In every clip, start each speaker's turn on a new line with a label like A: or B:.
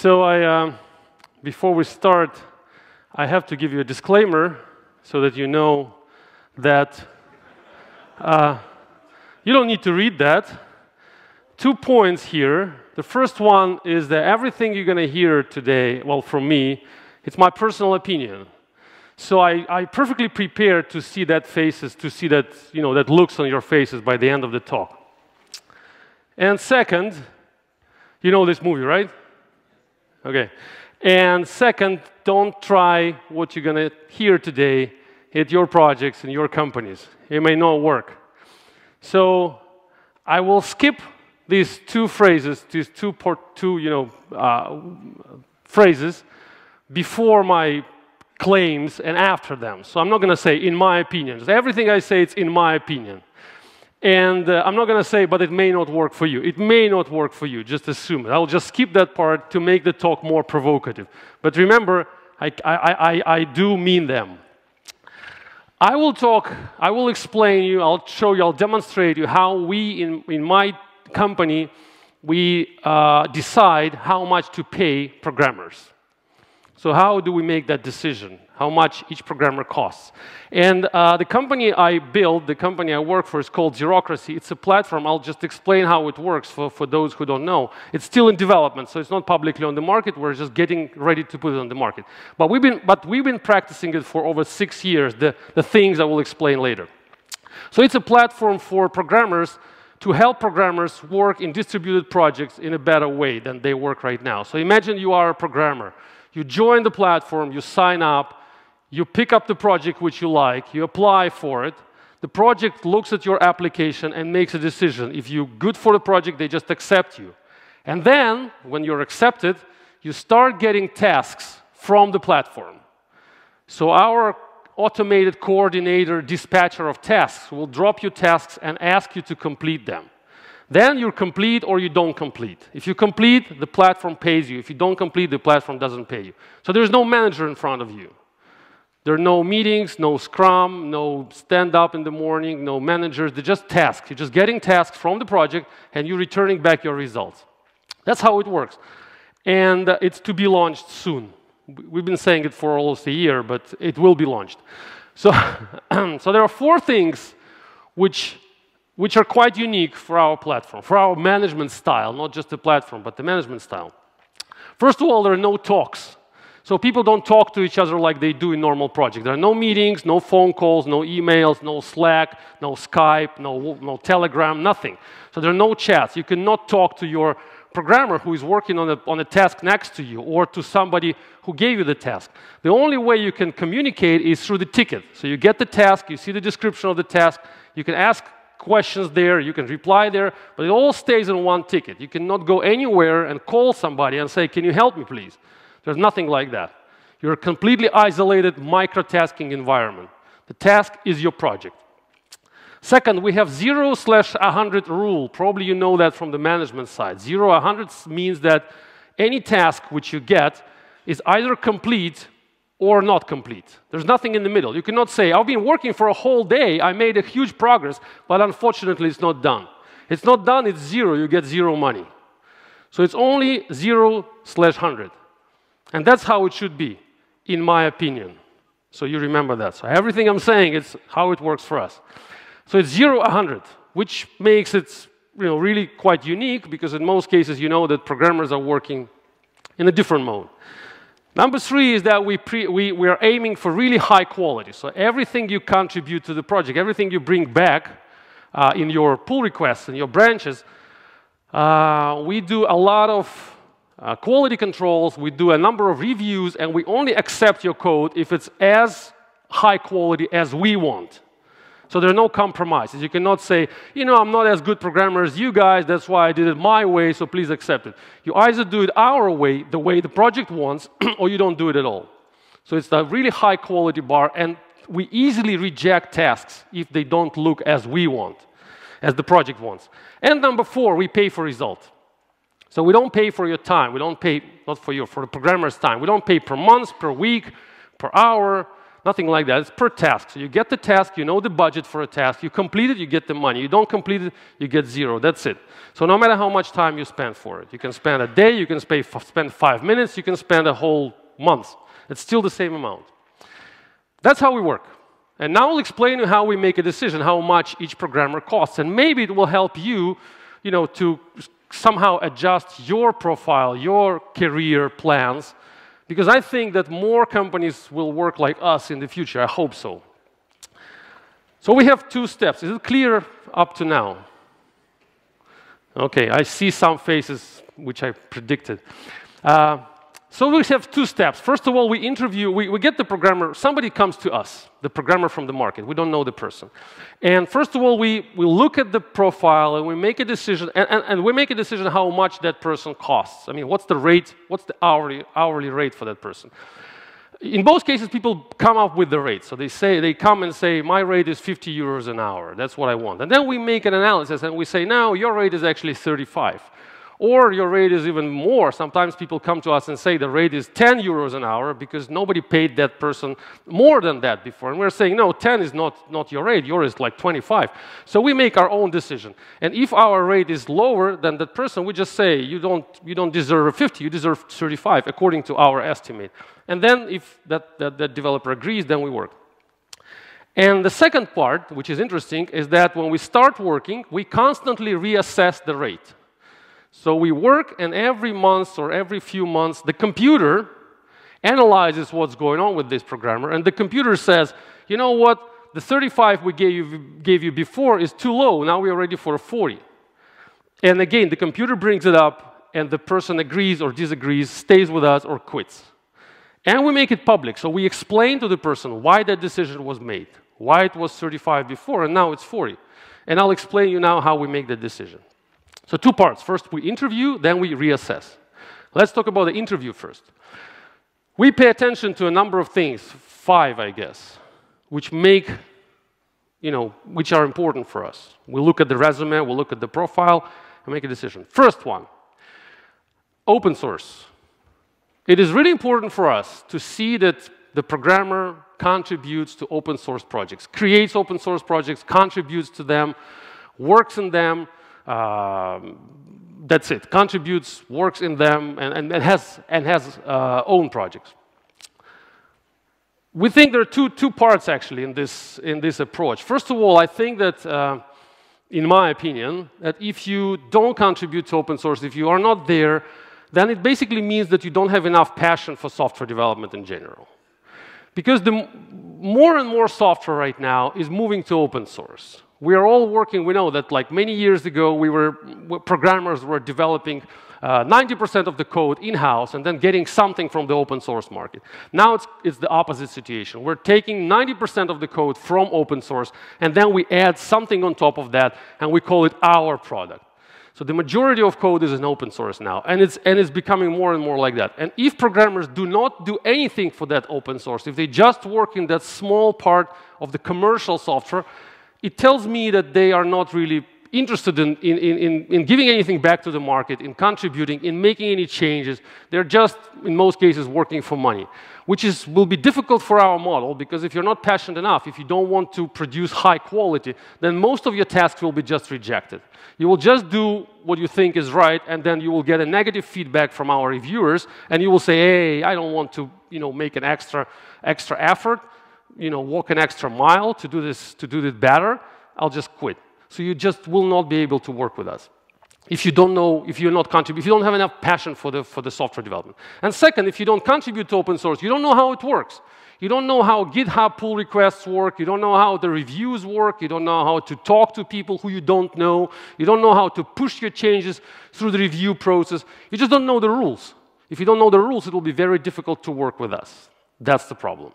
A: So before we start, I have to give you a disclaimer so that you know that you don't need to read that. 2 points here. The first one is that everything you're going to hear today, well, from me, it's my personal opinion. So I perfectly prepared to see that faces, to see that, that looks on your faces by the end of the talk. And second, you know this movie, right? Okay. And second, don't try what you're going to hear today at your projects and your companies. It may not work. So I will skip these two phrases, these two phrases before my claims and after them. So I'm not going to say in my opinion. Everything I say, it's in my opinion. And I'm not going to say, but it may not work for you. It may not work for you. Just assume it. I'll just skip that part to make the talk more provocative. But remember, I do mean them. I will explain you, I'll show you, I'll demonstrate you how we, in my company, we decide how much to pay programmers. So how do we make that decision? How much each programmer costs? And the company I build, the company I work for, is called Xerocracy. It's a platform. I'll just explain how it works for those who don't know. It's still in development, so it's not publicly on the market. We're just getting ready to put it on the market. But we've been practicing it for over 6 years, the things I will explain later. So it's a platform for programmers to help programmers work in distributed projects in a better way than they work right now. So imagine you are a programmer. You join the platform, you sign up, you pick up the project which you like, you apply for it. The project looks at your application and makes a decision. If you're good for the project, they just accept you. And then, when you're accepted, you start getting tasks from the platform. So our automated coordinator, dispatcher of tasks will drop you tasks and ask you to complete them. Then you complete or you don't complete. If you complete, the platform pays you. If you don't complete, the platform doesn't pay you. So there's no manager in front of you. There are no meetings, no Scrum, no stand-up in the morning, no managers. They're just tasks. You're just getting tasks from the project, and you're returning back your results. That's how it works. And it's to be launched soon. We've been saying it for almost a year, but it will be launched. So, so there are 4 things which are quite unique for our platform, for our management style, not just the platform, but the management style. First of all, there are no talks. So people don't talk to each other like they do in normal projects. There are no meetings, no phone calls, no emails, no Slack, no Skype, no Telegram, nothing. So there are no chats. You cannot talk to your programmer who is working on a task next to you or to somebody who gave you the task. The only way you can communicate is through the ticket. So you get the task, you see the description of the task, you can ask questions there, you can reply there, but it all stays in one ticket. You cannot go anywhere and call somebody and say, can you help me, please? There's nothing like that. You're a completely isolated microtasking environment. The task is your project. Second, we have 0/100 rule. Probably you know that from the management side. 0/100 means that any task which you get is either complete or not complete. There's nothing in the middle. You cannot say, I've been working for a whole day, I made a huge progress, but unfortunately it's not done. It's not done, it's 0, you get 0 money. So it's only 0/100. And that's how it should be, in my opinion. So you remember that. So everything I'm saying is how it works for us. So it's 0/100, which makes it really quite unique, because in most cases you know that programmers are working in a different mode. Number 3 is that we are aiming for really high quality. So everything you contribute to the project, everything you bring back in your pull requests and your branches, we do a lot of quality controls, we do a number of reviews, and we only accept your code if it's as high quality as we want. So there are no compromises. You cannot say, I'm not as good programmer as you guys, that's why I did it my way, so please accept it. You either do it our way, the way the project wants, or you don't do it at all. So it's a really high quality bar, and we easily reject tasks if they don't look as we want, as the project wants. And number 4, we pay for result. So we don't pay for your time. We don't pay, not for you, for the programmer's time. We don't pay per month, per week, per hour. Nothing like that. It's per task. So you get the task, you know the budget for a task, you complete it, you get the money. You don't complete it, you get zero. That's it. So no matter how much time you spend for it, you can spend a day, you can spend 5 minutes, you can spend a whole month. It's still the same amount. That's how we work. And now I'll explain you how we make a decision, how much each programmer costs. And maybe it will help you, to somehow adjust your profile, your career plans, because I think that more companies will work like us in the future. I hope so. So we have 2 steps. Is it clear up to now? Okay, I see some faces which I predicted. So we have 2 steps. First of all, we interview, we get the programmer, somebody comes to us, the programmer from the market. We don't know the person. And first of all, we look at the profile and we make a decision, and we make a decision how much that person costs. I mean, what's the rate, what's the hourly rate for that person? In both cases, people come up with the rate. So they come and say, my rate is 50 euros an hour. That's what I want. And then we make an analysis and we say, no, your rate is actually 35. Or your rate is even more. Sometimes people come to us and say the rate is 10 euros an hour because nobody paid that person more than that before. And we're saying, no, 10 is not your rate. Yours is like 25. So we make our own decision. And if our rate is lower than that person, we just say, you don't deserve a 50, you deserve 35, according to our estimate. And then if that developer agrees, then we work. And the second part, which is interesting, is that when we start working, we constantly reassess the rate. So we work, and every month or every few months, the computer analyzes what's going on with this programmer, and the computer says, you know what, the 35 we gave you before is too low, now we're ready for a 40. And again, the computer brings it up, and the person agrees or disagrees, stays with us or quits. And we make it public, so we explain to the person why that decision was made, why it was 35 before, and now it's 40. And I'll explain you now how we make that decision. So 2 parts. First, we interview, then we reassess. Let's talk about the interview first. We pay attention to a number of things, 5, I guess, which are important for us. We look at the resume, we look at the profile, and make a decision. First one, open source. It is really important for us to see that the programmer contributes to open source projects, creates open source projects, contributes to them, works in them. That's it. Contributes, works in them, and has own projects. We think there are two parts actually in this approach. First of all, I think that, in my opinion, that if you don't contribute to open source, if you are not there, then it basically means that you don't have enough passion for software development in general. Because the more and more software right now is moving to open source. We are all working, we know that like many years ago, programmers were developing 90% of the code in-house and then getting something from the open source market. Now it's the opposite situation. We're taking 90% of the code from open source and then we add something on top of that and we call it our product. So the majority of code is in open source now, and it's becoming more and more like that. And if programmers do not do anything for that open source, if they just work in that small part of the commercial software, it tells me that they are not really interested in giving anything back to the market, in contributing, in making any changes. They're just, in most cases, working for money, which will be difficult for our model, because if you're not passionate enough, if you don't want to produce high quality, then most of your tasks will be just rejected. You will just do what you think is right, and then you will get a negative feedback from our reviewers, and you will say, hey, I don't want to make an extra effort, walk an extra mile to do this better. I'll just quit. So you just will not be able to work with us if you don't know, if you're not contributing, if you don't have enough passion for the software development. And second, if you don't contribute to open source, you don't know how it works. You don't know how GitHub pull requests work. You don't know how the reviews work. You don't know how to talk to people who you don't know. You don't know how to push your changes through the review process. You just don't know the rules. If you don't know the rules, it will be very difficult to work with us. That's the problem.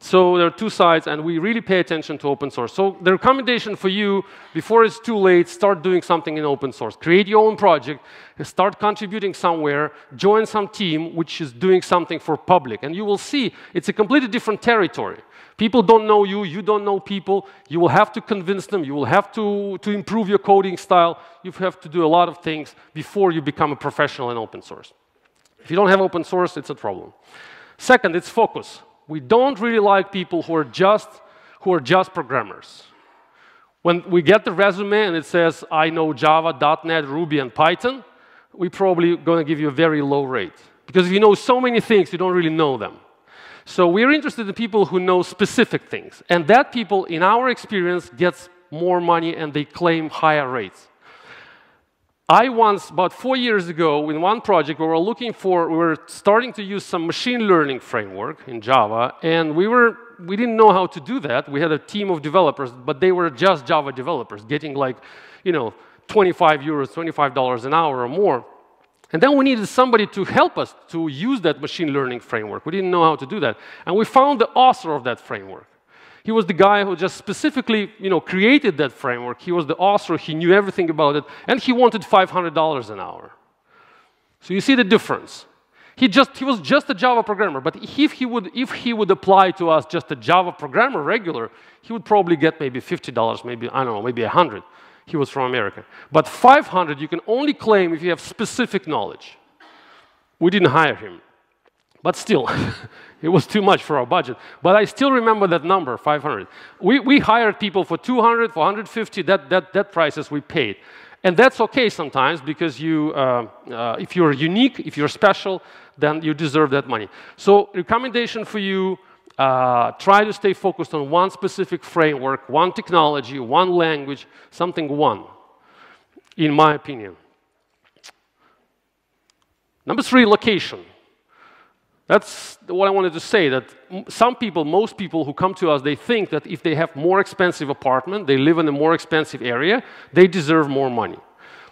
A: So there are 2 sides, and we really pay attention to open source. So the recommendation for you, before it's too late, start doing something in open source. Create your own project, start contributing somewhere, join some team which is doing something for public, and you will see it's a completely different territory. People don't know you, you don't know people, you will have to convince them, you will have to improve your coding style, you have to do a lot of things before you become a professional in open source. If you don't have open source, it's a problem. Second, it's focus. We don't really like people who are just programmers. When we get the resume and it says, I know Java, .NET, Ruby, and Python, we're probably going to give you a very low rate. Because if you know so many things, you don't really know them. So we're interested in people who know specific things. And that people, in our experience, gets more money and they claim higher rates. I once, about 4 years ago, in one project, we were starting to use some machine learning framework in Java, and we didn't know how to do that. We had a team of developers, but they were just Java developers, getting like, 25 euros, $25 an hour or more. And then we needed somebody to help us to use that machine learning framework. We didn't know how to do that. And we found the author of that framework. He was the guy who just specifically, created that framework. He was the author. He knew everything about it. And he wanted $500 an hour. So you see the difference. He was just a Java programmer. But if he would apply to us just a Java programmer, regular, he would probably get maybe $50, maybe, I don't know, maybe 100. He was from America. But 500 you can only claim if you have specific knowledge. We didn't hire him. But still, it was too much for our budget. But I still remember that number, 500. We hired people for 200, for 150, that prices we paid. And that's okay sometimes because if you're unique, if you're special, then you deserve that money. So recommendation for you, try to stay focused on one specific framework, one technology, one language, something one, in my opinion. Number 3, location. That's what I wanted to say, that most people who come to us, they think that if they have more expensive apartment, they live in a more expensive area, they deserve more money.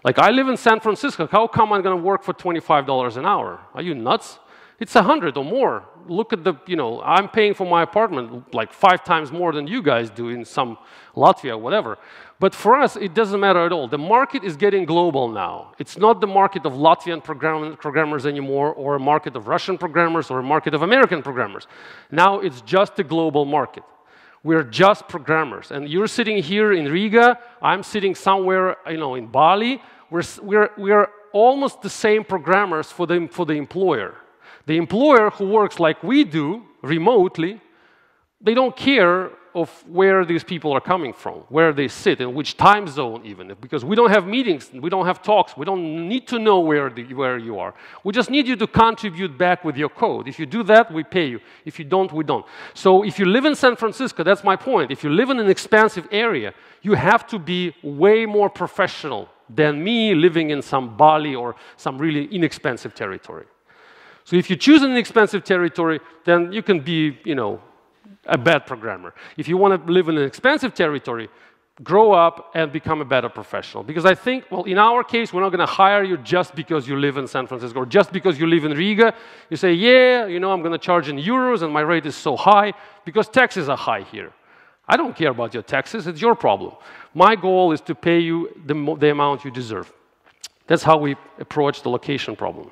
A: Like, I live in San Francisco, how come I'm going to work for $25 an hour? Are you nuts? It's 100 or more. Look at I'm paying for my apartment like 5 times more than you guys do in some Latvia, whatever. But for us, it doesn't matter at all. The market is getting global now. It's not the market of Latvian programmers anymore, or a market of Russian programmers, or a market of American programmers. Now it's just a global market. We're just programmers. And you're sitting here in Riga, I'm sitting somewhere, in Bali. We're almost the same programmers for the employer. The employer who works like we do, remotely, they don't care of where these people are coming from, where they sit, in which time zone even, because we don't have meetings, we don't have talks, we don't need to know where you are. We just need you to contribute back with your code. If you do that, we pay you. If you don't, we don't. So if you live in San Francisco, that's my point. If you live in an expensive area, you have to be way more professional than me living in some Bali or some really inexpensive territory. So if you choose an inexpensive territory, then you can be, a bad programmer. If you want to live in an expensive territory, grow up and become a better professional. Because I think, well, in our case, we're not going to hire you just because you live in San Francisco or just because you live in Riga. You say, yeah, I'm going to charge in euros and my rate is so high because taxes are high here. I don't care about your taxes. It's your problem. My goal is to pay you the amount you deserve. That's how we approach the location problem.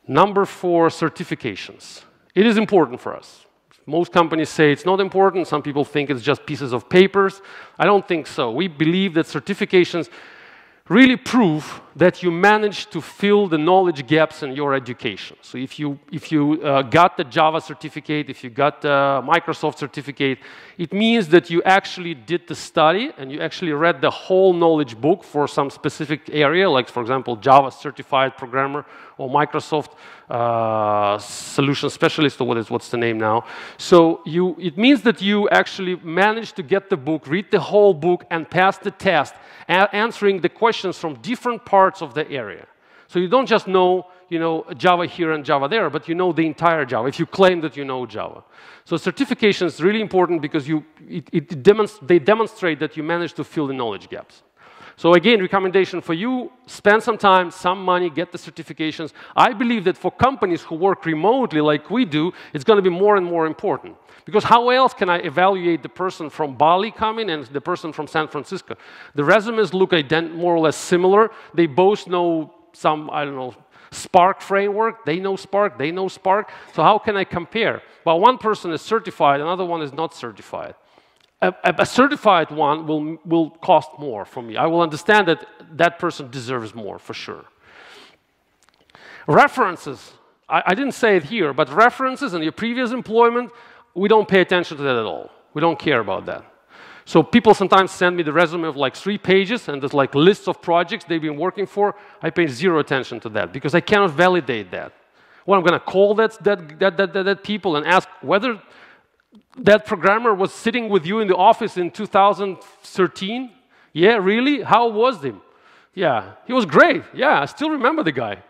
A: Number 4, certifications. It is important for us. Most companies say it's not important. Some people think it's just pieces of papers. I don't think so. We believe that certifications really prove that you managed to fill the knowledge gaps in your education. So if you got the Java certificate, if you got the Microsoft certificate, it means that you actually did the study and you actually read the whole knowledge book for some specific area, like, for example, Java certified programmer or Microsoft solution specialist, or what's the name now. So it means that you actually managed to get the book, read the whole book, and pass the test, answering the questions from different parts of the area. So you don't just know, Java here and Java there, but you know the entire Java, if you claim that you know Java. So certification is really important because they demonstrate that you managed to fill the knowledge gaps. So again, recommendation for you, spend some time, some money, get the certifications. I believe that for companies who work remotely like we do, it's going to be more and more important. Because how else can I evaluate the person from Bali coming and the person from San Francisco? The resumes look more or less similar. They both know some, Spark framework. They know Spark, they know Spark. So how can I compare? Well, one person is certified, another one is not certified. A certified one will cost more for me. I will understand that that person deserves more, for sure. References I didn't say it here, but references and your previous employment, we don't pay attention to that at all. We don't care about that. So people sometimes send me the resume of like 3 pages and there's like lists of projects they've been working for. I pay zero attention to that because I cannot validate that. Well, I'm going to call that people and ask whether that programmer was sitting with you in the office in 2013. Yeah, really? How was him? Yeah, he was great. Yeah, I still remember the guy.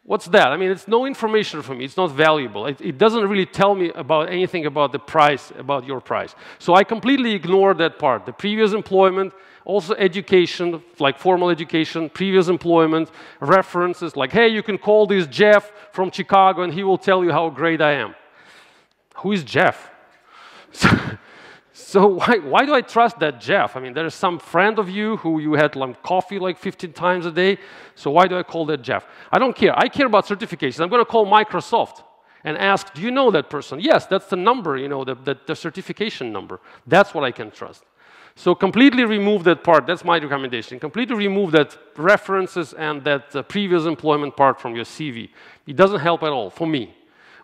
A: What's that? I mean, it's no information for me. It's not valuable. It doesn't really tell me about anything about the price, about your price. So I completely ignore that part. The previous employment, also education, like formal education, previous employment, references, like, hey, you can call this Jeff from Chicago and he will tell you how great I am. Who is Jeff? So why do I trust that Jeff? I mean, there's some friend of you who you had like coffee like 15 times a day. So why do I call that Jeff? I don't care. I care about certifications. I'm going to call Microsoft and ask, do you know that person? Yes, that's the number, you know, the certification number. That's what I can trust. So completely remove that part. That's my recommendation. Completely remove that references and that previous employment part from your CV. It doesn't help at all for me.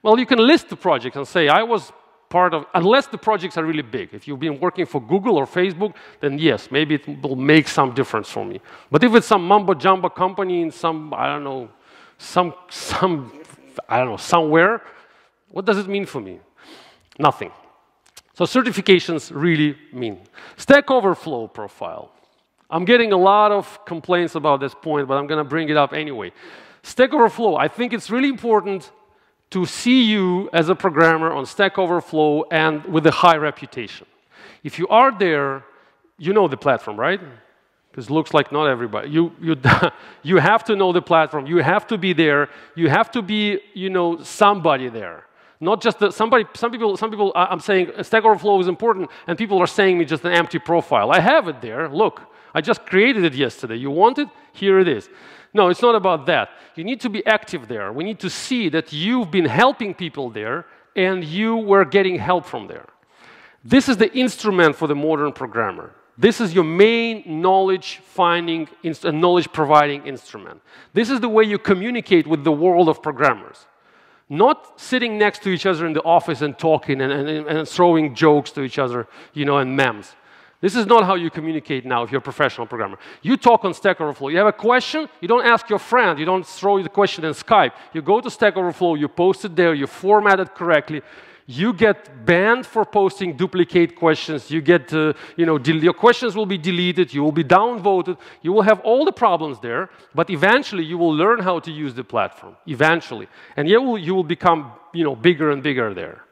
A: Well, you can list the project and say, I was part of, unless the projects are really big. If you've been working for Google or Facebook, then yes, maybe it will make some difference for me. But if it's some mumbo-jumbo company in some, I don't know, somewhere, what does it mean for me? Nothing. So certifications really mean. Stack Overflow profile. I'm getting a lot of complaints about this point, but I'm going to bring it up anyway. Stack Overflow, I think it's really important to see you as a programmer on Stack Overflow and with a high reputation. If you are there, you know the platform, right? Because it looks like not everybody. You have to know the platform. You have to be there. You have to be, you know, somebody there. Not just somebody. Some people. I'm saying Stack Overflow is important, and people are saying me just an empty profile. I have it there. Look, I just created it yesterday. You want it? Here it is. No, it's not about that. You need to be active there. We need to see that you've been helping people there and you were getting help from there. This is the instrument for the modern programmer. This is your main knowledge-finding, knowledge-providing instrument. This is the way you communicate with the world of programmers. Not sitting next to each other in the office and talking and throwing jokes to each other, you know, and memes. This is not how you communicate now if you're a professional programmer. You talk on Stack Overflow. You have a question, you don't ask your friend. You don't throw the question in Skype. You go to Stack Overflow, you post it there, you format it correctly. You get banned for posting duplicate questions. You get, your questions will be deleted. You will be downvoted. You will have all the problems there, but eventually you will learn how to use the platform, eventually. And you will become, bigger and bigger there.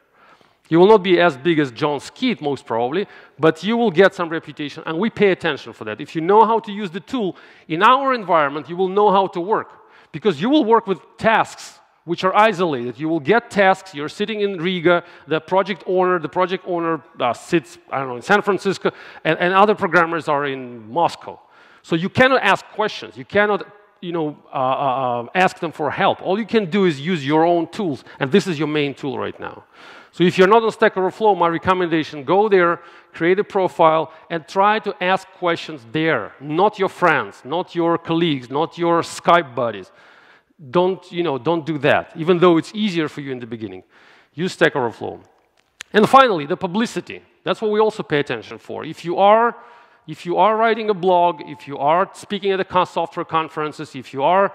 A: You will not be as big as John Skeet, most probably, but you will get some reputation, and we pay attention for that. If you know how to use the tool, in our environment, you will know how to work, because you will work with tasks which are isolated. You will get tasks. You're sitting in Riga. The project owner sits, I don't know, in San Francisco, and other programmers are in Moscow. So you cannot ask questions. You cannot, ask them for help. All you can do is use your own tools, and this is your main tool right now. So if you're not on Stack Overflow, my recommendation, go there, create a profile, and try to ask questions there. Not your friends, not your colleagues, not your Skype buddies. Don't do that, even though it's easier for you in the beginning. Use Stack Overflow. And finally, the publicity. That's what we also pay attention for. If you are writing a blog, if you are speaking at the software conferences, if you are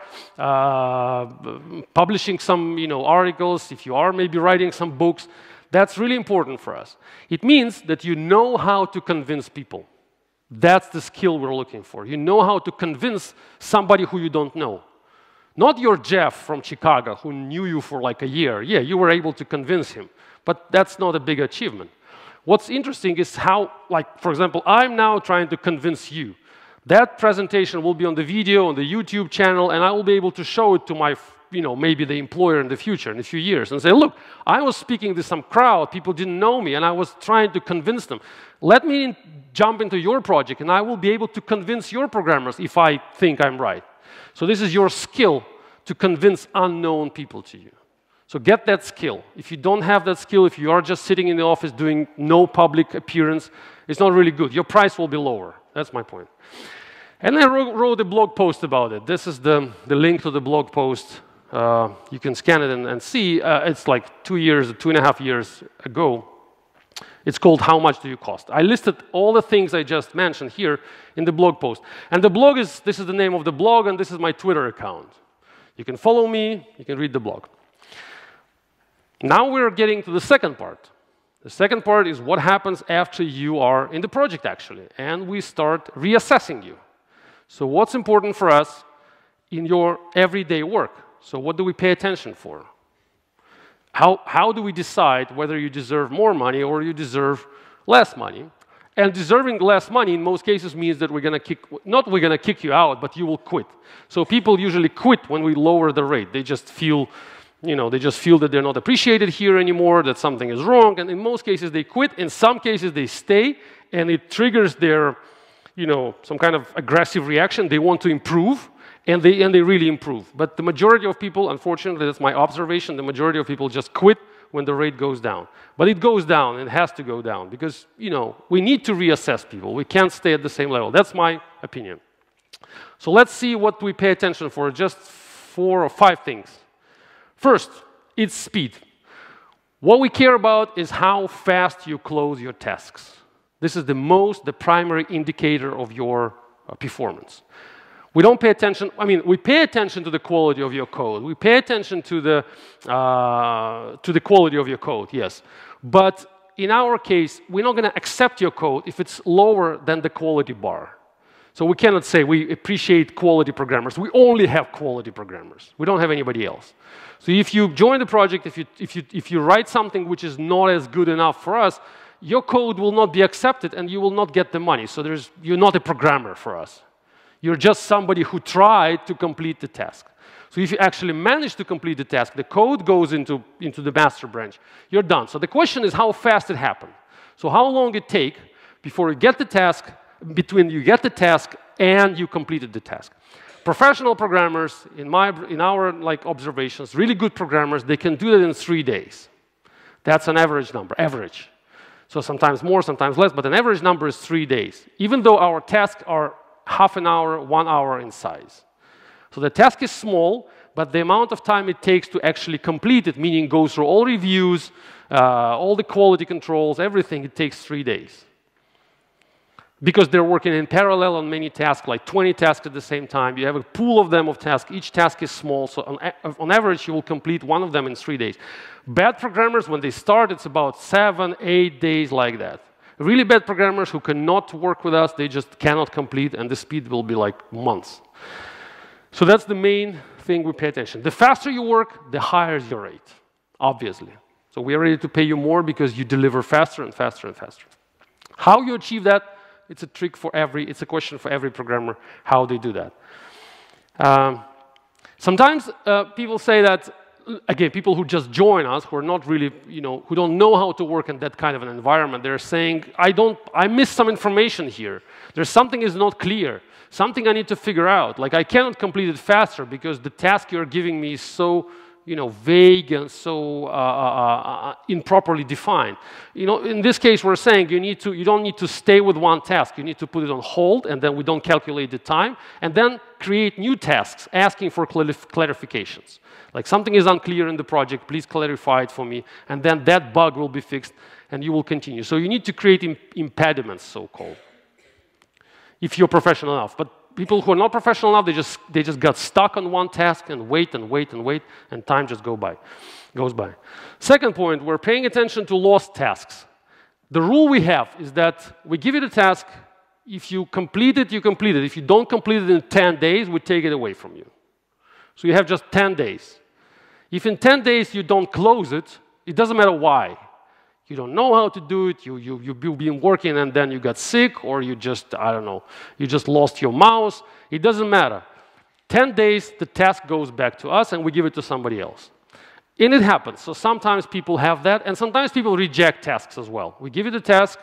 A: publishing some articles, if you are maybe writing some books, that's really important for us. It means that you know how to convince people. That's the skill we're looking for. You know how to convince somebody who you don't know. Not your Jeff from Chicago who knew you for like a year. Yeah, you were able to convince him, but that's not a big achievement. What's interesting is how, for example, I'm now trying to convince you. That presentation will be on the video, on the YouTube channel, and I will be able to show it to my, maybe the employer in the future, in a few years, and say, look, I was speaking to some crowd, people didn't know me, and I was trying to convince them. Let me jump into your project, and I will be able to convince your programmers if I think I'm right. So this is your skill to convince unknown people to you. So get that skill. If you don't have that skill, if you are just sitting in the office doing no public appearance, it's not really good. Your price will be lower. That's my point. And I wrote a blog post about it. This is the link to the blog post. You can scan it and see. It's like 2.5 years ago. It's called How Much Do You Cost? I listed all the things I just mentioned here in the blog post. And the blog is, this is the name of the blog, and this is my Twitter account. You can follow me, you can read the blog. Now we're getting to the second part. The second part is what happens after you are in the project, actually, and we start reassessing you. So what's important for us in your everyday work? So what do we pay attention for? How do we decide whether you deserve more money or you deserve less money? And deserving less money in most cases means that we're going to kick you out, but you will quit. So people usually quit when we lower the rate. They just feel, that they're not appreciated here anymore, that something is wrong, and in most cases they quit. In some cases they stay, and it triggers their, some kind of aggressive reaction. They want to improve. And they really improve. But the majority of people, unfortunately, that's my observation, the majority of people just quit when the rate goes down. But it goes down, and it has to go down, because, we need to reassess people. We can't stay at the same level. That's my opinion. So let's see what we pay attention for, just 4 or 5 things. First, it's speed. What we care about is how fast you close your tasks. This is the primary indicator of your performance. We don't pay attention, we pay attention to the quality of your code. We pay attention to the quality of your code, yes. But in our case, we're not going to accept your code if it's lower than the quality bar. So we cannot say we appreciate quality programmers. We only have quality programmers. We don't have anybody else. So if you join the project, if you write something which is not as good enough for us, your code will not be accepted and you will not get the money. So you're not a programmer for us. You're just somebody who tried to complete the task. So if you actually manage to complete the task, the code goes into the master branch. You're done. So the question is how fast it happened. So how long it take before you get the task, between you get the task and you completed the task. Professional programmers, in our observations, really good programmers, they can do that in 3 days. That's an average number, average. So sometimes more, sometimes less, but an average number is 3 days. Even though our tasks are half an hour, 1 hour in size. So the task is small, but the amount of time it takes to actually complete it, meaning go through all reviews, all the quality controls, everything, it takes 3 days. Because they're working in parallel on many tasks, like 20 tasks at the same time. You have a pool of them of tasks. Each task is small, so on average, you will complete one of them in 3 days. Bad programmers, when they start, it's about 7, 8 days like that. Really bad programmers who cannot work with us, they just cannot complete, and the speed will be like months. So that's the main thing we pay attention. The faster you work, the higher is your rate, obviously. So we are ready to pay you more because you deliver faster and faster and faster. How you achieve that, it's a question for every programmer, how they do that. Sometimes people say that, again, people who just join us, who are not really, who don't know how to work in that kind of an environment, they're saying, I missed some information here. There's something is not clear. Something I need to figure out. Like I cannot complete it faster because the task you're giving me is so, vague and so improperly defined. In this case, we're saying you don't need to stay with one task. You need to put it on hold, and then we don't calculate the time, and then create new tasks asking for clarifications. Like something is unclear in the project, please clarify it for me, and then that bug will be fixed, and you will continue. So you need to create impediments, so-called, if you're professional enough. But people who are not professional enough, they just got stuck on one task and wait and wait and wait, and time just goes by. Second point, we're paying attention to lost tasks. The rule we have is that we give you the task. If you complete it, you complete it. If you don't complete it in 10 days, we take it away from you. So you have just 10 days. If in 10 days you don't close it, it doesn't matter why. You don't know how to do it, you've been working and then you got sick, or you just, you just lost your mouse. It doesn't matter. 10 days, the task goes back to us and we give it to somebody else. And it happens. So sometimes people have that, and sometimes people reject tasks as well. We give you the task,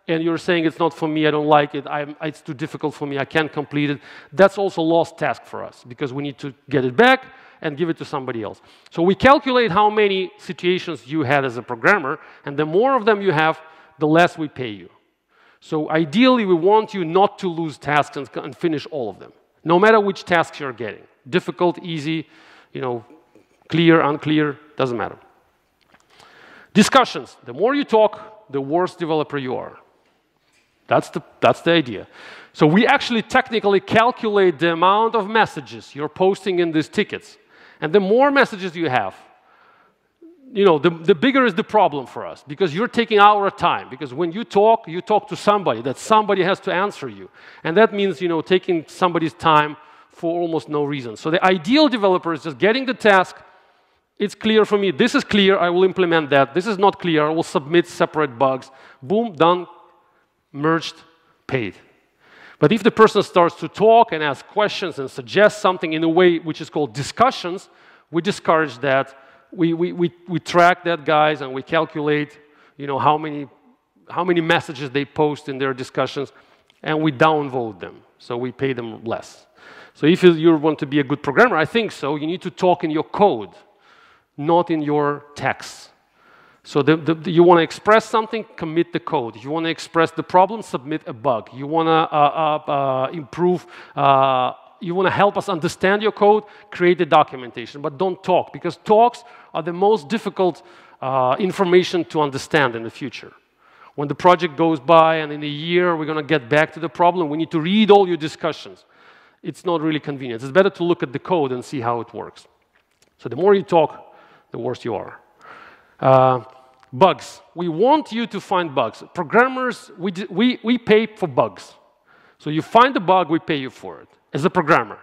A: and you're saying it's not for me, I don't like it, it's too difficult for me, I can't complete it. That's also a lost task for us, because we need to get it back and give it to somebody else. So we calculate how many situations you had as a programmer, and the more of them you have, the less we pay you. So ideally, we want you not to lose tasks and finish all of them, no matter which tasks you're getting. Difficult, easy, Clear, unclear, doesn't matter. Discussions. The more you talk, the worse developer you are. That's the idea. So we actually technically calculate the amount of messages you're posting in these tickets. And the more messages you have, the bigger is the problem for us, because you're taking our time. Because when you talk to somebody, that somebody has to answer you. And that means, taking somebody's time for almost no reason. So the ideal developer is just getting the task. It's clear for me. This is clear. I will implement that. This is not clear. I will submit separate bugs. Boom, done, merged, paid. But if the person starts to talk and ask questions and suggest something in a way which is called discussions, we discourage that. We track that, guys, and we calculate, how many messages they post in their discussions, and we downvote them. So we pay them less. So if you want to be a good programmer, I think so, you need to talk in your code, not in your text. So you want to express something, commit the code. If you want to express the problem, submit a bug. You want to improve, you want to help us understand your code, create the documentation. But don't talk, because talks are the most difficult information to understand in the future. When the project goes by and in a year we're going to get back to the problem, we need to read all your discussions. It's not really convenient. It's better to look at the code and see how it works. So the more you talk, the worse you are. Bugs. We want you to find bugs. Programmers, we pay for bugs. So you find the bug, we pay you for it as a programmer.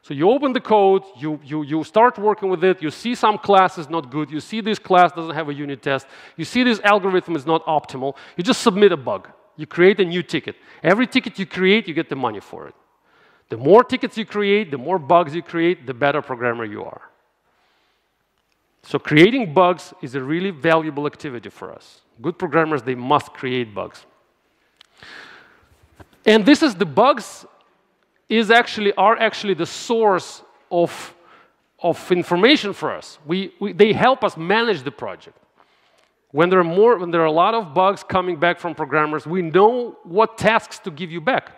A: So you open the code, you start working with it, you see some class is not good, you see this class doesn't have a unit test, you see this algorithm is not optimal, you just submit a bug. You create a new ticket. Every ticket you create, you get the money for it. The more tickets you create, the more bugs you create, the better programmer you are. So creating bugs is a really valuable activity for us. Good programmers, they must create bugs. And the bugs are actually the source of information for us. They help us manage the project. When there are a lot of bugs coming back from programmers, we know what tasks to give you back.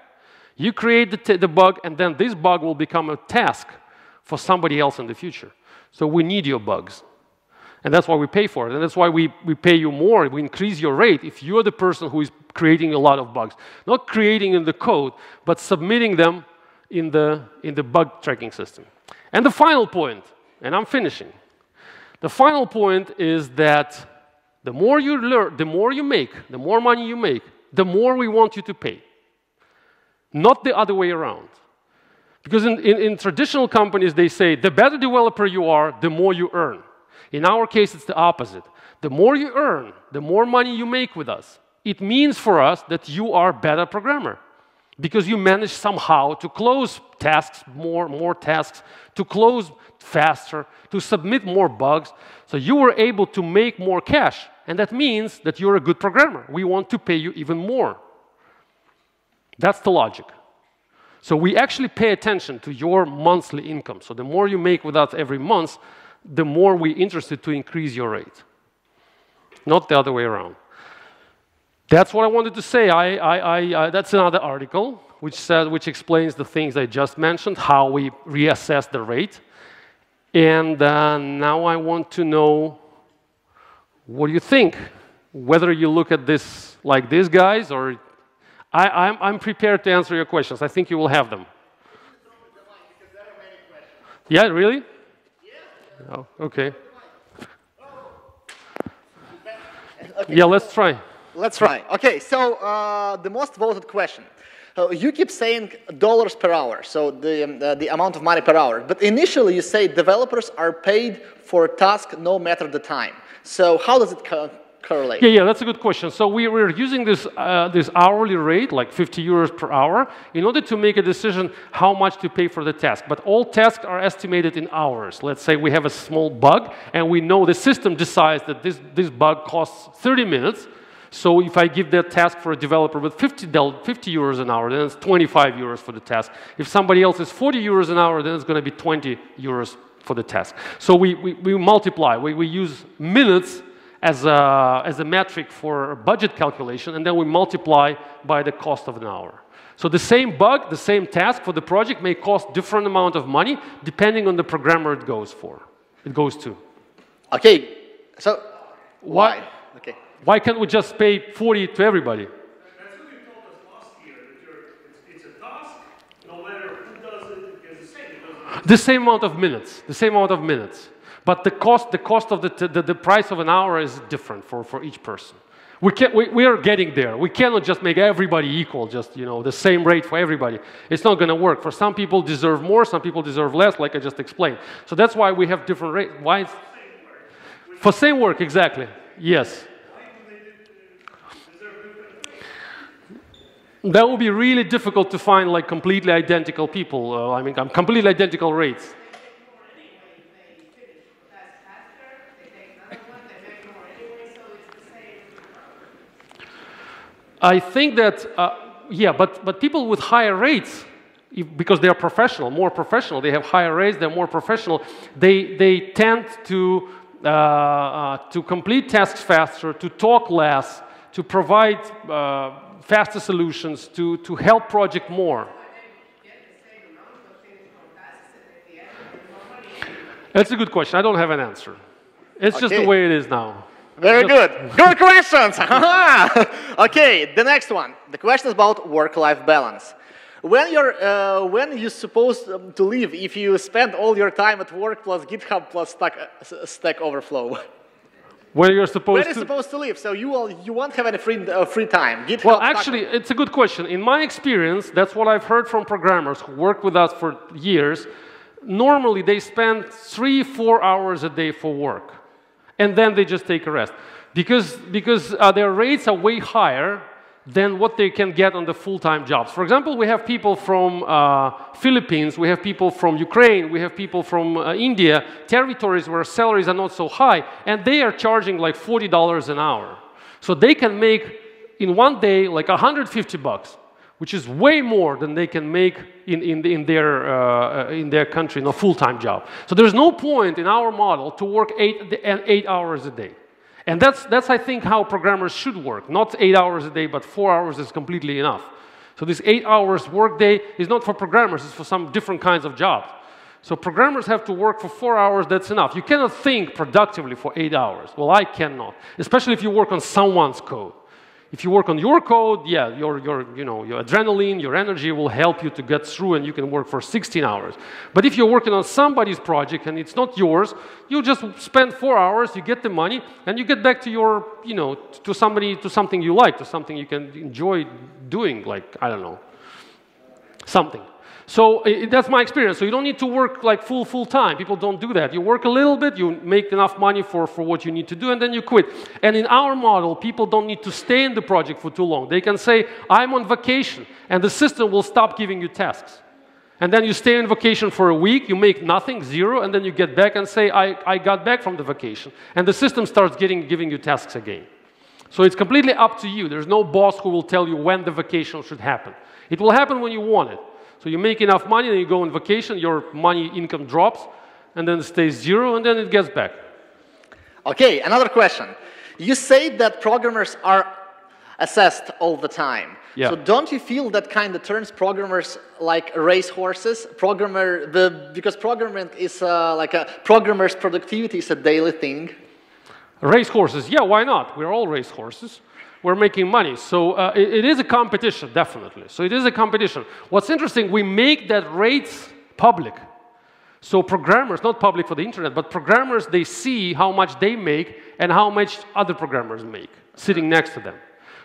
A: You create the bug, and then this bug will become a task for somebody else in the future. So we need your bugs. And that's why we pay for it. And that's why we pay you more. We increase your rate if you're the person who is creating a lot of bugs. Not creating in the code, but submitting them in the bug tracking system. And the final point, and I'm finishing. The final point is that the more you learn, the more you make, the more money you make, the more we want you to pay. Not the other way around. Because in traditional companies, they say, the better developer you are, the more you earn. In our case, it's the opposite. The more you earn, the more money you make with us. It means for us that you are a better programmer, because you manage somehow to close tasks, more tasks, to close faster, to submit more bugs. So you were able to make more cash. And that means that you're a good programmer. We want to pay you even more. That's the logic. So we actually pay attention to your monthly income. So the more you make with us every month, the more we're interested to increase your rate. Not the other way around. That's what I wanted to say. That's another article which explains the things I just mentioned, how we reassess the rate. And now I want to know, what do you think? Whether you look at this like this, guys, or I'm prepared to answer your questions. I think you will have them. Yeah, really? Oh, okay. Yeah, let's try.
B: Let's try. Okay, so the most voted question. You keep saying dollars per hour, so the amount of money per hour. But initially you say developers are paid for a task no matter the time. So how does it correlate?
A: Yeah, that's a good question. So we're using this hourly rate, like 50 euros per hour, in order to make a decision how much to pay for the task. But all tasks are estimated in hours. Let's say we have a small bug, and we know the system decides that this bug costs 30 minutes. So if I give that task for a developer with 50 euros an hour, then it's 25 euros for the task. If somebody else is 40 euros an hour, then it's going to be 20 euros for the task. So we multiply. We use minutes as a metric for budget calculation, and then we multiply by the cost of an hour. So the same bug, the same task for the project may cost different amount of money depending on the programmer it goes for. it goes to.
B: Okay, so why? Okay.
A: Why can't we just pay 40 to everybody?
C: That's what you told us last year, that it's a task, no matter who does it, it's the same.
A: The same amount of minutes, the same amount of minutes. But the cost of the price of an hour is different for each person. We are getting there. We cannot just make everybody equal, just the same rate for everybody. It's not going to work. For some people deserve more, some people deserve less, like I just explained. So that's why we have different rates. Why? For same work, exactly. Yes. That would be really difficult to find like completely identical people. I mean, completely identical rates. I think that, yeah, but people with higher rates, because they are professional, more professional, they have higher rates, they're more professional, they tend to complete tasks faster, to talk less, to provide faster solutions, to help project more. That's a good question. I don't have an answer. It's just the way it is now.
B: Very good. Good questions. Okay, the next one. The question is about work-life balance. When you're supposed to leave, if you spend all your time at work plus GitHub plus Stack Overflow?
A: Where you're supposed
B: to leave, so you won't have any free time. GitHub,
A: well, actually, it's a good question. In my experience, that's what I've heard from programmers who work with us for years. Normally, they spend 3-4 hours a day for work. And then they just take a rest. Because their rates are way higher than what they can get on the full-time jobs. For example, we have people from Philippines, we have people from Ukraine, we have people from India, territories where salaries are not so high, and they are charging like $40 an hour. So they can make, in one day, like $150, which is way more than they can make in their country in a full-time job. So there's no point in our model to work 8 hours a day. And that's I think, how programmers should work. Not 8 hours a day, but 4 hours is completely enough. So this 8 hours work day is not for programmers, it's for some different kinds of jobs. So programmers have to work for 4 hours, that's enough. You cannot think productively for 8 hours. Well, I cannot, especially if you work on someone's code. If you work on your code, yeah, your adrenaline, your energy will help you to get through and you can work for 16 hours. But if you're working on somebody's project and it's not yours, you just spend 4 hours, you get the money, and you get back to your, to something you like, to something you can enjoy doing, like, I don't know, something. So that's my experience. So you don't need to work like full time. People don't do that. You work a little bit, you make enough money for what you need to do, and then you quit. And in our model, people don't need to stay in the project for too long. They can say, I'm on vacation, and the system will stop giving you tasks. And then you stay on vacation for a week, you make nothing, zero, and then you get back and say, I got back from the vacation. And the system starts giving you tasks again. So it's completely up to you. There's no boss who will tell you when the vacation should happen. It will happen when you want it. So you make enough money, then you go on vacation, your money income drops, and then it stays zero, and then it gets back.
B: Okay, another question. You say that programmers are assessed all the time.
A: Yeah.
B: So don't you feel that kind of turns programmers like racehorses? Because programming is programmer's productivity is a daily thing.
A: Racehorses, yeah, why not? We're all racehorses. We're making money. So it is a competition, definitely. So it is a competition. What's interesting, we make that rates public. So programmers, not public for the internet, but programmers, they see how much they make and how much other programmers make, sitting next to them.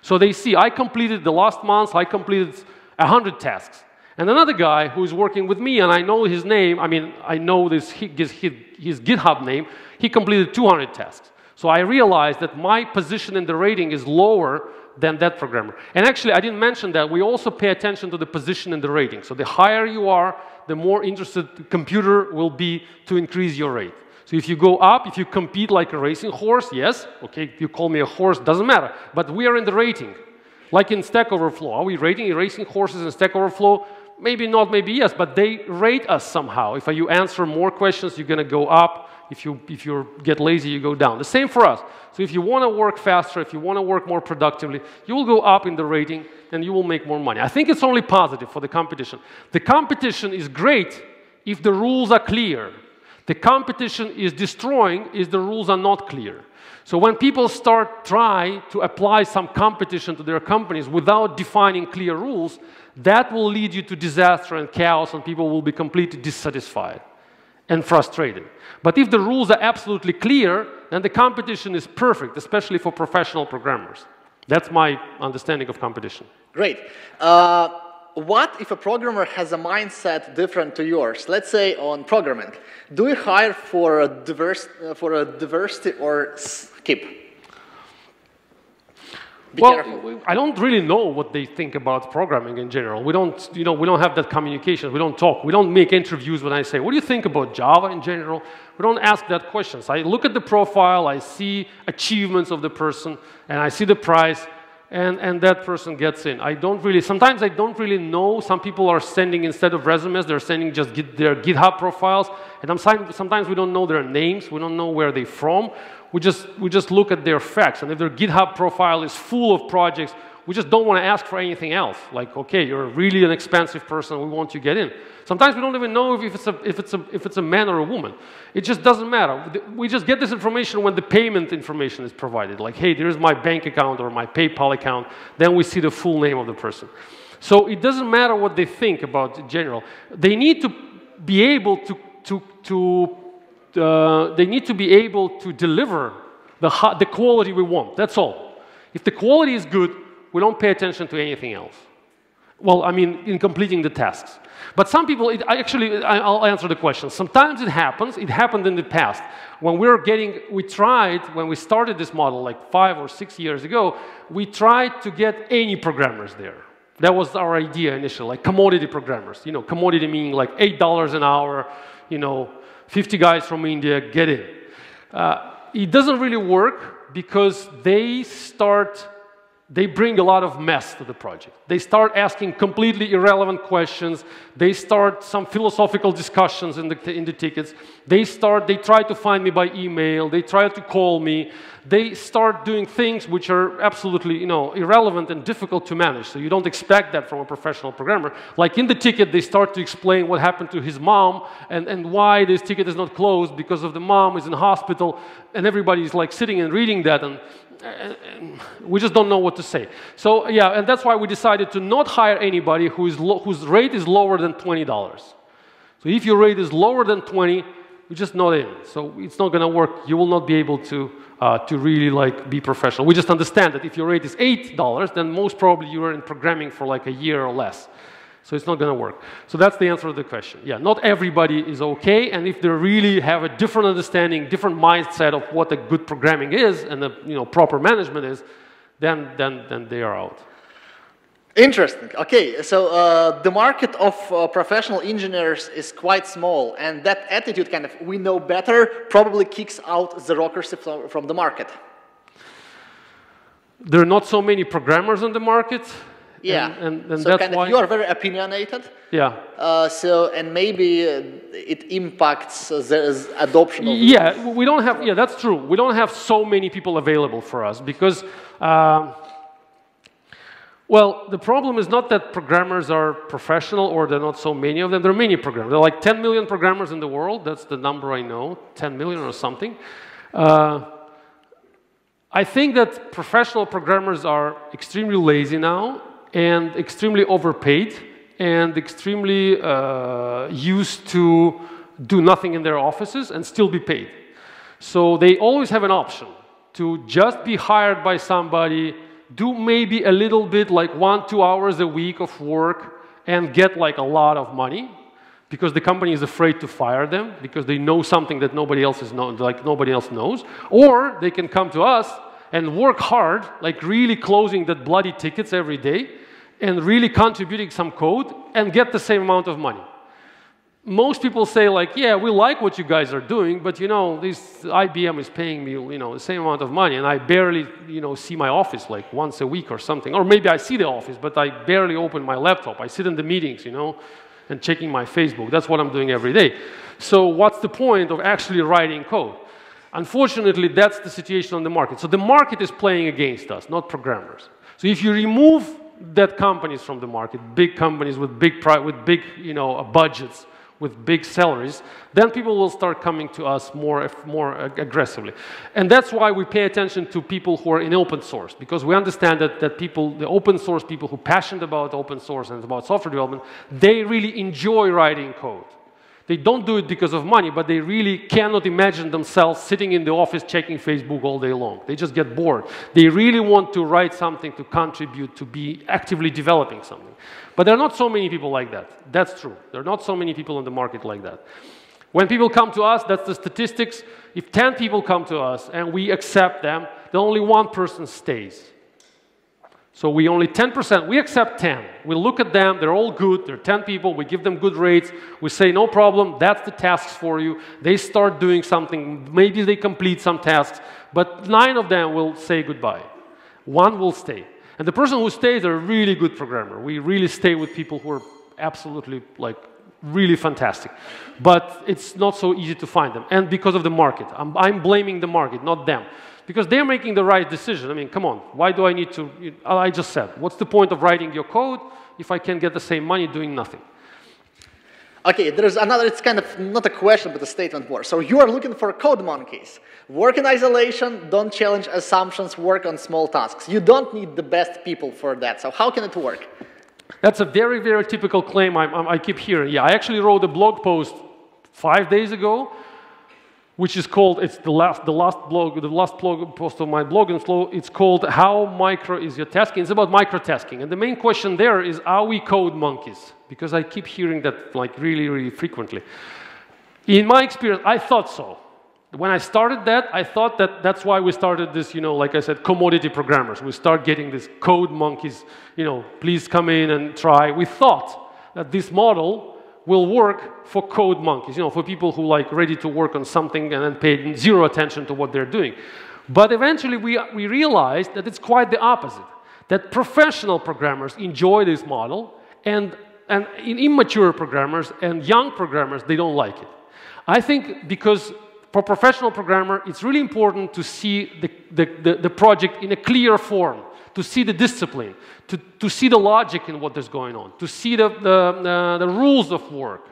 A: So they see, I completed the last month, I completed 100 tasks. And another guy who's working with me, and I know his name, I mean, I know his GitHub name, he completed 200 tasks. So I realized that my position in the rating is lower than that programmer. And actually, I didn't mention that. We also pay attention to the position in the rating. So the higher you are, the more interested the computer will be to increase your rate. So if you go up, if you compete like a racing horse, yes, okay, if you call me a horse, doesn't matter. But we are in the rating. Like in Stack Overflow. Are we rating racing horses in Stack Overflow? Maybe not, maybe yes, but they rate us somehow. If you answer more questions, you're going to go up. If you get lazy, you go down. The same for us. So if you want to work faster, if you want to work more productively, you will go up in the rating and you will make more money. I think it's only positive for the competition. The competition is great if the rules are clear. The competition is destroying is the rules are not clear. So when people try to apply some competition to their companies without defining clear rules, that will lead you to disaster and chaos, and people will be completely dissatisfied and frustrated. But if the rules are absolutely clear, then the competition is perfect, especially for professional programmers. That's my understanding of competition.
B: Great. What if a programmer has a mindset different to yours? Let's say on programming. Do you hire for a diversity or skip?
A: Well, I don't really know what they think about programming in general. We don't, we don't have that communication. We don't talk. We don't make interviews when I say, what do you think about Java in general? We don't ask that questions. I look at the profile, I see achievements of the person, and I see the price, and that person gets in. Sometimes I don't really know. Some people are sending, instead of resumes, they're sending just their GitHub profiles, and sometimes we don't know their names. We don't know where they're from. We just look at their facts, and if their GitHub profile is full of projects, we just don't want to ask for anything else. Like, okay, you're really an expensive person, we want you to get in. Sometimes we don't even know if it's a man or a woman. It just doesn't matter. We just get this information when the payment information is provided. Like, hey, there's my bank account or my PayPal account. Then we see the full name of the person. So it doesn't matter what they think about in general. They need to be able to deliver the quality we want. That's all. If the quality is good, we don't pay attention to anything else. Well, I mean, in completing the tasks. But some people, I'll answer the question. Sometimes it happens. It happened in the past. When when we started this model like 5 or 6 years ago, we tried to get any programmers there. That was our idea initially, like commodity programmers. Commodity meaning like $8 an hour, 50 guys from India, get in. It doesn't really work because they bring a lot of mess to the project. They start asking completely irrelevant questions. They start some philosophical discussions in the tickets. They try to find me by email. They try to call me. They start doing things which are absolutely, irrelevant and difficult to manage. So you don't expect that from a professional programmer. Like in the ticket, they start to explain what happened to his mom and why this ticket is not closed because of the mom is in hospital, and everybody's like sitting and reading that, and we just don't know what to say. So yeah, and that's why we decided to not hire anybody whose rate is lower than $20. So if your rate is lower than 20, you're just not in. So it's not going to work. You will not be able to really be professional. We just understand that if your rate is $8, then most probably you are in programming for like a year or less. So it's not going to work. So that's the answer to the question. Yeah, not everybody is okay, and if they really have a different understanding, different mindset of what a good programming is and the proper management is, then they are out.
B: Interesting. Okay, so the market of professional engineers is quite small, and that attitude, kind of we know better, probably kicks out the rockers from the market.
A: There are not so many programmers on the market.
B: Yeah,
A: and
B: so
A: that's why
B: you are very opinionated.
A: Yeah.
B: And maybe it impacts the adoption of.
A: Yeah, we don't have. Yeah, that's true. We don't have so many people available for us because. Well, the problem is not that programmers are professional or there are not so many of them. There are many programmers. There are like 10 million programmers in the world. That's the number I know, 10 million or something. I think that professional programmers are extremely lazy now and extremely overpaid and extremely used to do nothing in their offices and still be paid. So they always have an option to just be hired by somebody, do maybe a little bit, like 1-2 hours a week of work and get like a lot of money because the company is afraid to fire them because they know something that nobody else knows. Or they can come to us and work hard, like really closing that bloody tickets every day and really contributing some code and get the same amount of money. Most people say like, yeah, we like what you guys are doing, but this IBM is paying me, the same amount of money, and I barely, see my office like once a week or something. Or maybe I see the office, but I barely open my laptop. I sit in the meetings, and checking my Facebook. That's what I'm doing every day. So what's the point of actually writing code? Unfortunately, that's the situation on the market. So the market is playing against us, not programmers. So if you remove that companies from the market, big companies with big budgets, with big salaries, then people will start coming to us more aggressively. And that's why we pay attention to people who are in open source, because we understand that people, the open source people who are passionate about open source and about software development, they really enjoy writing code. They don't do it because of money, but they really cannot imagine themselves sitting in the office checking Facebook all day long. They just get bored. They really want to write something, to contribute, to be actively developing something. But there are not so many people like that. That's true. There are not so many people in the market like that. When people come to us, that's the statistics. If 10 people come to us and we accept them, then only one person stays. So we only 10%, we accept 10. We look at them, they're all good, they're 10 people, we give them good rates, we say no problem, that's the tasks for you. They start doing something, maybe they complete some tasks, but 9 of them will say goodbye. 1 will stay. And the person who stays are a really good programmer. We really stay with people who are absolutely like really fantastic. But it's not so easy to find them. And because of the market. I'm blaming the market, not them. Because they're making the right decision. I mean, come on, why do I need to, I just said, what's the point of writing your code if I can get the same money doing nothing?
B: Okay, there's another, it's kind of not a question, but a statement more. So you are looking for code monkeys. Work in isolation, don't challenge assumptions, work on small tasks. You don't need the best people for that. So how can it work?
A: That's a very, very typical claim I keep hearing. Yeah, I actually wrote a blog post 5 days ago, which is called, it's the last blog post of my blog, and it's called How Micro is Your Tasking? It's about microtasking. And the main question there is, are we code monkeys? Because I keep hearing that like really, really frequently. In my experience, I thought so. When I started that, I thought that that's why we started this, like I said, commodity programmers. We start getting these code monkeys, please come in and try. We thought that this model will work for code monkeys, for people who like ready to work on something and then pay zero attention to what they're doing. But eventually we realized that it's quite the opposite, that professional programmers enjoy this model and immature programmers and young programmers, they don't like it. I think because for professional programmer, it's really important to see the project in a clear form, to see the discipline, to see the logic in what is going on, to see the rules of work,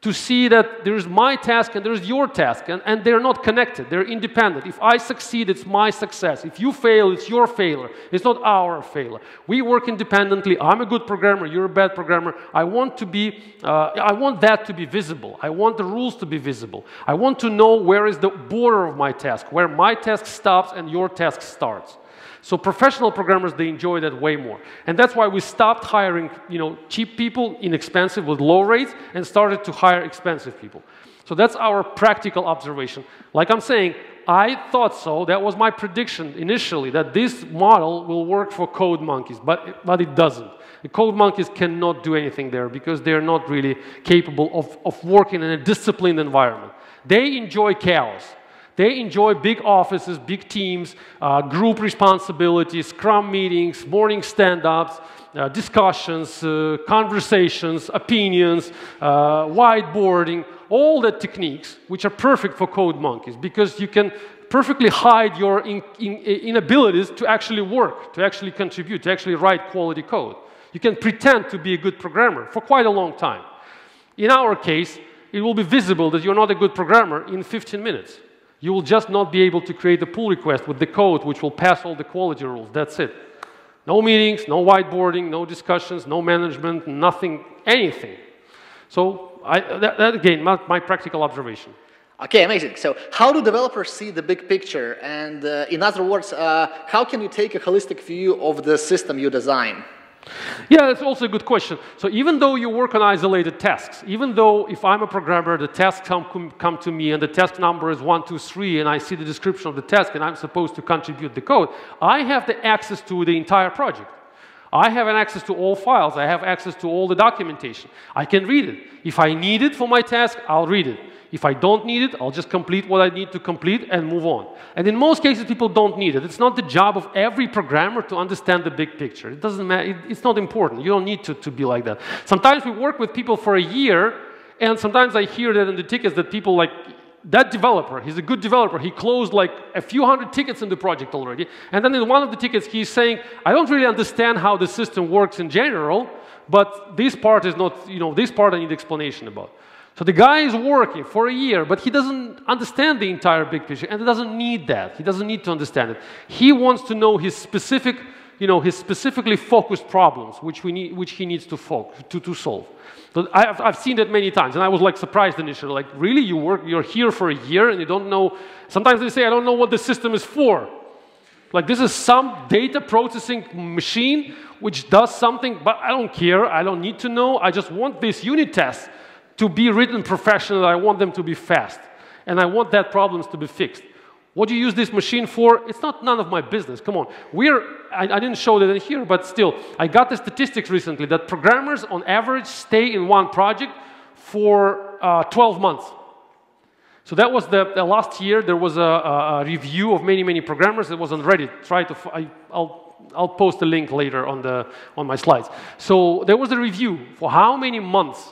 A: to see that there's my task and there's your task, and they're not connected, they're independent. If I succeed, it's my success. If you fail, it's your failure. It's not our failure. We work independently. I'm a good programmer, you're a bad programmer. I want that to be visible. I want the rules to be visible. I want to know where is the border of my task, where my task stops and your task starts. So professional programmers, they enjoy that way more. And that's why we stopped hiring, cheap people, inexpensive, with low rates, and started to hire expensive people. So that's our practical observation. Like I'm saying, I thought so. That was my prediction initially, that this model will work for code monkeys, but it doesn't. The code monkeys cannot do anything there because they're not really capable of working in a disciplined environment. They enjoy chaos. They enjoy big offices, big teams, group responsibilities, scrum meetings, morning stand-ups, discussions, conversations, opinions, whiteboarding, all the techniques which are perfect for code monkeys because you can perfectly hide your inabilities to actually work, to actually contribute, to actually write quality code. You can pretend to be a good programmer for quite a long time. In our case, it will be visible that you're not a good programmer in 15 minutes. You will just not be able to create a pull request with the code which will pass all the quality rules. That's it. No meetings, no whiteboarding, no discussions, no management, nothing, anything. So that again, my practical observation.
B: Okay, amazing. So how do developers see the big picture? And in other words, how can you take a holistic view of the system you design?
A: Yeah, that's also a good question. So even though you work on isolated tasks, even though if I'm a programmer, the tasks come to me and the task number is 1, 2, 3, and I see the description of the task and I'm supposed to contribute the code, I have the access to the entire project. I have an access to all files. I have access to all the documentation. I can read it. If I need it for my task, I'll read it. If I don't need it, I'll just complete what I need to complete and move on. And in most cases, people don't need it. It's not the job of every programmer to understand the big picture. It doesn't matter. It's not important. You don't need to be like that. Sometimes we work with people for a year, and sometimes I hear that in the tickets that people like, that developer, he's a good developer, he closed like a few hundred tickets in the project already, and then in one of the tickets he's saying, I don't really understand how the system works in general, but this part is not, this part I need explanation about. So the guy is working for a year, but he doesn't understand the entire big picture, and he doesn't need that. He doesn't need to understand it. He wants to know his specific, his specifically focused problems, which he needs to solve. So I've seen that many times, and I was like surprised initially. Like, really, you're here for a year and you don't know? Sometimes they say, I don't know what the system is for. Like, this is some data processing machine which does something, but I don't care. I don't need to know. I just want these unit tests to be written professionally. I want them to be fast, and I want that problems to be fixed. What do you use this machine for? It's none of my business. Come on. I didn't show that in here, but still, I got the statistics recently that programmers on average stay in one project for 12 months. So that was the last year. There was a review of many programmers. It was on Reddit. I'll post a link later on my slides. So there was a review for how many months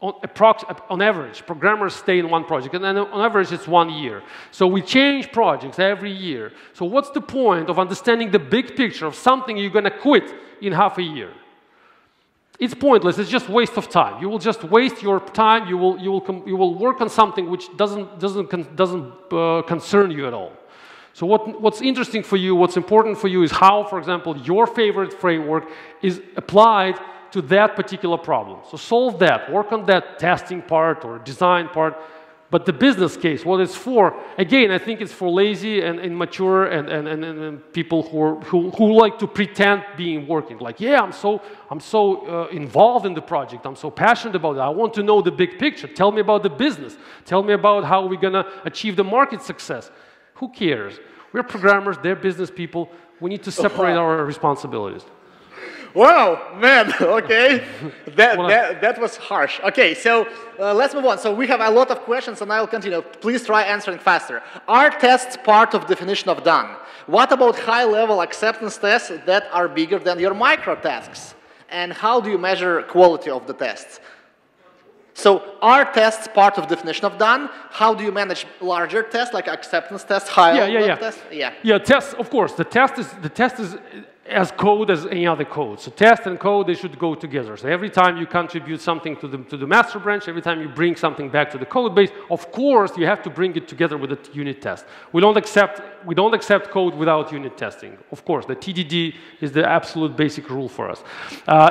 A: on average, programmers stay in one project, and then on average it's 1 year. So we change projects every year. So what's the point of understanding the big picture of something you're going to quit in half a year? It's pointless. It's just waste of time. You will just waste your time. You will work on something which doesn't concern you at all. So what's interesting for you, what's important for you, is how, for example, your favorite framework is applied to that particular problem. So solve that, work on that testing part or design part. But the business case, what it's for, again, I think it's for lazy and immature and people who like to pretend being working. Like, yeah, I'm so involved in the project. I'm so passionate about it. I want to know the big picture. Tell me about the business. Tell me about how we're gonna achieve the market success. Who cares? We're programmers. They're business people. We need to separate our responsibilities.
B: Wow, man, okay. That was harsh. Okay, so let's move on. So we have a lot of questions, and I will continue. Please try answering faster. Are tests part of definition of done? What about high-level acceptance tests that are bigger than your micro tasks? And how do you measure quality of the tests? So are tests part of definition of done? How do you manage larger tests, like acceptance tests, high-level tests?
A: Yeah, tests, of course. The test is as code as any other code. So test and code, they should go together. So every time you contribute something to the master branch, every time you bring something back to the code base, of course you have to bring it together with a unit test. We don't accept code without unit testing. Of course, the TDD is the absolute basic rule for us.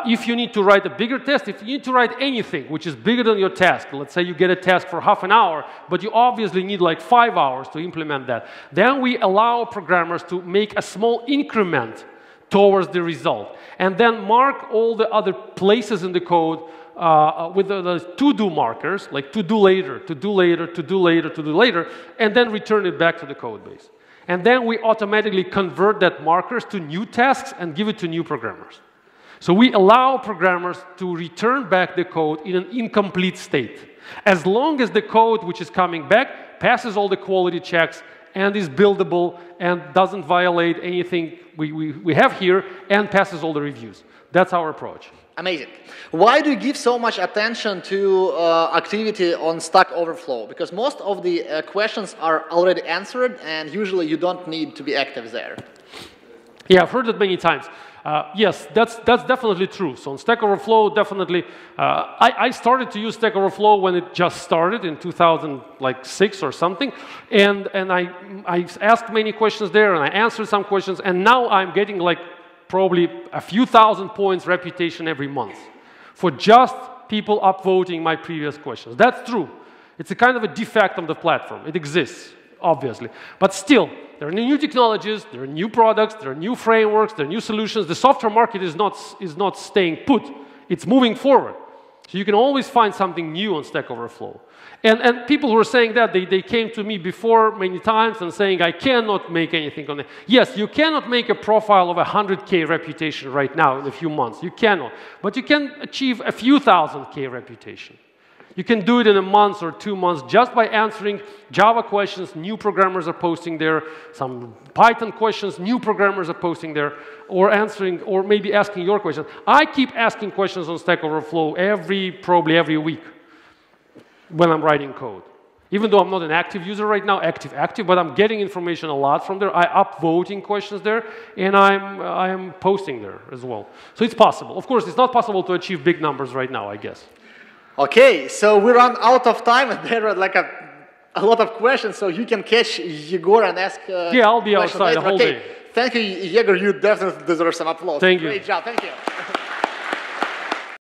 A: If you need to write a bigger test, if you need to write anything which is bigger than your task, let's say you get a task for half an hour, but you obviously need like 5 hours to implement that, then we allow programmers to make a small increment towards the result, and then mark all the other places in the code with the to-do markers, like to do later, to do later, to do later, to do later, and then return it back to the code base. And then we automatically convert that markers to new tasks and give it to new programmers. So we allow programmers to return back the code in an incomplete state, as long as the code which is coming back passes all the quality checks and is buildable and doesn't violate anything we have here and passes all the reviews. That's our approach.
B: Amazing. Why do you give so much attention to activity on Stack Overflow? Because most of the questions are already answered, and usually you don't need to be active there.
A: Yeah, I've heard that many times. Yes, that's definitely true. So on Stack Overflow, definitely, I started to use Stack Overflow when it just started in 2006 or something, and I asked many questions there, and I answered some questions, and now I'm getting like probably a few thousand points reputation every month for just people upvoting my previous questions. That's true. It's a kind of a defect of the platform. It exists, obviously, but still, there are new technologies, there are new products, there are new frameworks, there are new solutions. The software market is not staying put. It's moving forward. So you can always find something new on Stack Overflow. And people who are saying that, they came to me before many times and saying, I cannot make anything on it. Yes, you cannot make a profile of 100K reputation right now in a few months. You cannot. But you can achieve a few thousand K reputation. You can do it in a month or 2 months just by answering Java questions. New programmers are posting there. Some Python questions, new programmers are posting there, or answering, or maybe asking your questions. I keep asking questions on Stack Overflow probably every week when I'm writing code. Even though I'm not an active user right now, active, but I'm getting information a lot from there. I upvoting questions there, and I'm posting there as well. So it's possible. Of course, it's not possible to achieve big numbers right now, I guess.
B: Okay, so we run out of time, and there are like a lot of questions, so you can catch Yegor and ask.
A: Yeah, I'll be
B: questions
A: outside
B: later.
A: the whole
B: Okay.
A: day.
B: Thank you, Yegor. You definitely deserve some applause.
A: Thank you.
B: Great job. Thank you.